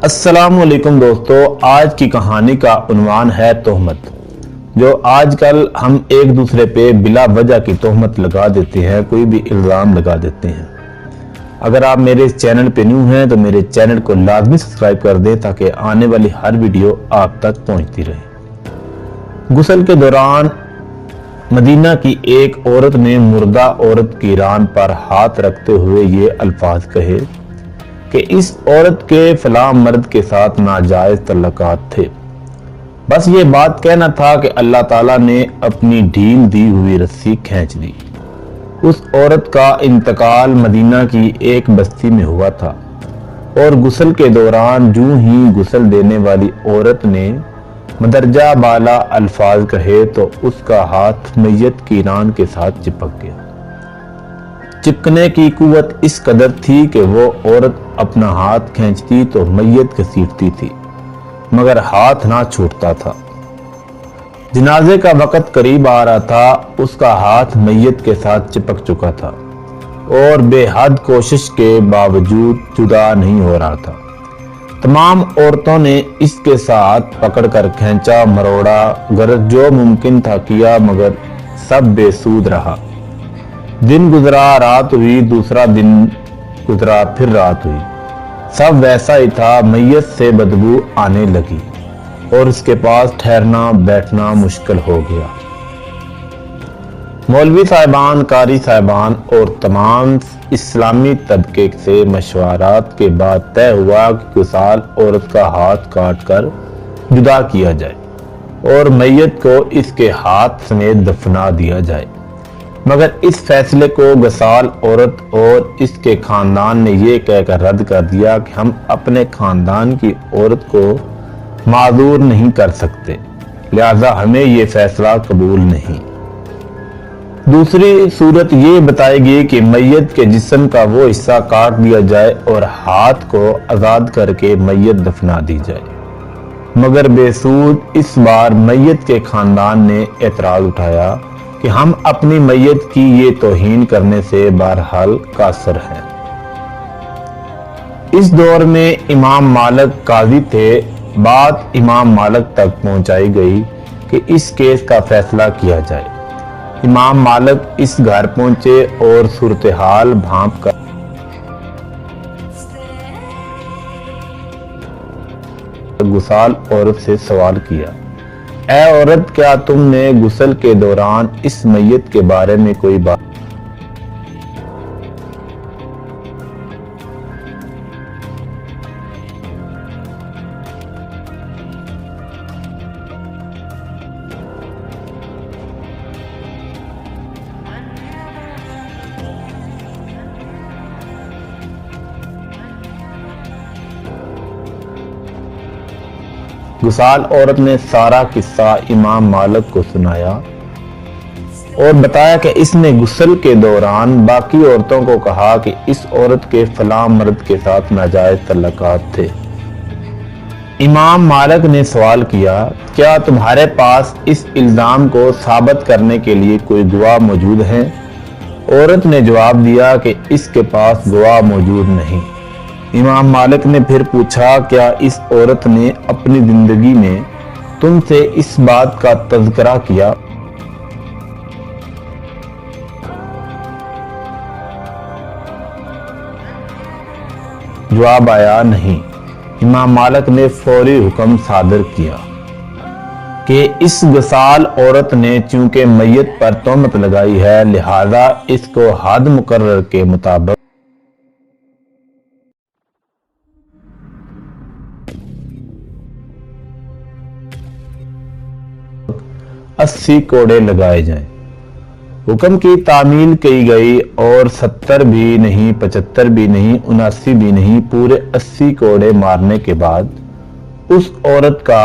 अस्सलाम वालेकुम दोस्तों, आज की कहानी का उन्वान है तोहमत। जो आजकल हम एक दूसरे पे बिला वजह की तोहमत लगा देते हैं, कोई भी इल्ज़ाम लगा देते हैं। अगर आप मेरे इस चैनल पे न्यू हैं तो मेरे चैनल को लाजमी सब्सक्राइब कर दें ताकि आने वाली हर वीडियो आप तक पहुंचती रहे। गुस्ल के दौरान मदीना की एक औरत ने मुर्दा औरत की रान पर हाथ रखते हुए ये अल्फाज कहे कि इस औरत के फलां मर्द के साथ नाजायज तल्लुकात थे। बस ये बात कहना था कि अल्लाह ताला ने अपनी ढील दी हुई रस्सी खींच दी। उस औरत का इंतकाल मदीना की एक बस्ती में हुआ था और गुस्ल के दौरान यूं ही गुस्ल देने वाली औरत ने मदरजा बाला अल्फाज कहे तो उसका हाथ मैयत की रान के साथ चिपक गया। चिपकने की कुव्वत इस कदर थी कि वो औरत अपना हाथ खींचती तो मैयत घसीटती थी, मगर हाथ ना छूटता था। जनाजे का वक्त करीब आ रहा था, उसका हाथ मैयत के साथ चिपक चुका था और बेहद कोशिश के बावजूद जुदा नहीं हो रहा था। तमाम औरतों ने इसके साथ पकड़कर खींचा मरोड़ा, गरज जो मुमकिन था किया, मगर सब बेसूद रहा। दिन गुजरा, रात हुई, दूसरा दिन गुजरा, फिर रात हुई, सब वैसा ही था। मैयत से बदबू आने लगी और उसके पास ठहरना बैठना मुश्किल हो गया। मौलवी साहिबान, कारी साहिबान और तमाम इस्लामी तबके से मशवरात के बाद तय हुआ कि गुसाल औरत का हाथ काट कर जुदा किया जाए और मैयत को इसके हाथ समेत दफना दिया जाए। मगर इस फैसले को गसाल औरत और इसके खानदान ने यह कहकर रद्द कर दिया कि हम अपने खानदान की औरत को माजूर नहीं कर सकते, लिहाजा हमें यह फैसला कबूल नहीं। दूसरी सूरत ये बताएगी कि मैयत के जिस्म का वो हिस्सा काट दिया जाए और हाथ को आज़ाद करके मैयत दफना दी जाए। मगर बेसूद इस बार मैयत के खानदान ने एतराज उठाया कि हम अपनी मैयत की ये तौहीन करने से बहरहाल कासर हैं। इस दौर में इमाम मालिक काजी थे। बात इमाम मालिक तक पहुंचाई गई कि इस केस का फैसला किया जाए। इमाम मालिक इस घर पहुंचे और सूरत हाल भांप कर गुसाल औरत से सवाल किया, ऐ औरत, क्या तुमने गुस्ल के दौरान इस मैयत के बारे में कोई बात गुसाल औरत ने सारा किस्सा इमाम मालिक को सुनाया और बताया कि इसने गुस्ल के दौरान बाकी औरतों को कहा कि इस औरत के फलां मर्द के साथ नाजायज तल्लुकात थे। इमाम मालिक ने सवाल किया, क्या तुम्हारे पास इस इल्जाम को साबित करने के लिए कोई गवाह मौजूद है? औरत ने जवाब दिया कि इसके पास गवाह मौजूद नहीं। इमाम मालिक ने फिर पूछा, क्या इस औरत ने अपनी जिंदगी में तुमसे इस बात का तज़किरा किया? जवाब आया नहीं। इमाम मालिक ने फौरी हुक्म सादर किया कि इस गसाल औरत ने चूंकि मैयत पर तोहमत लगाई है, लिहाजा इसको हद मुकर्रर के मुताबिक 80 कोड़े लगाए जाएं। हुक्म की तामील की गई और 70 भी नहीं, 75 भी नहीं, 79 भी नहीं, पूरे 80 कोड़े मारने के बाद उस औरत का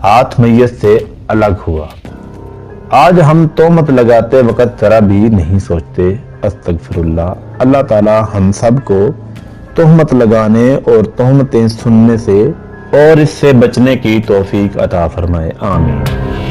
हाथ मैयत से अलग हुआ। आज हम तोहमत लगाते वक्त जरा भी नहीं सोचते। अस्तगफिरुल्लाह। अल्लाह ताला हम सब को तोहमत लगाने और तोहमतें सुनने से और इससे बचने की तौफीक अता फरमाए। आमीन।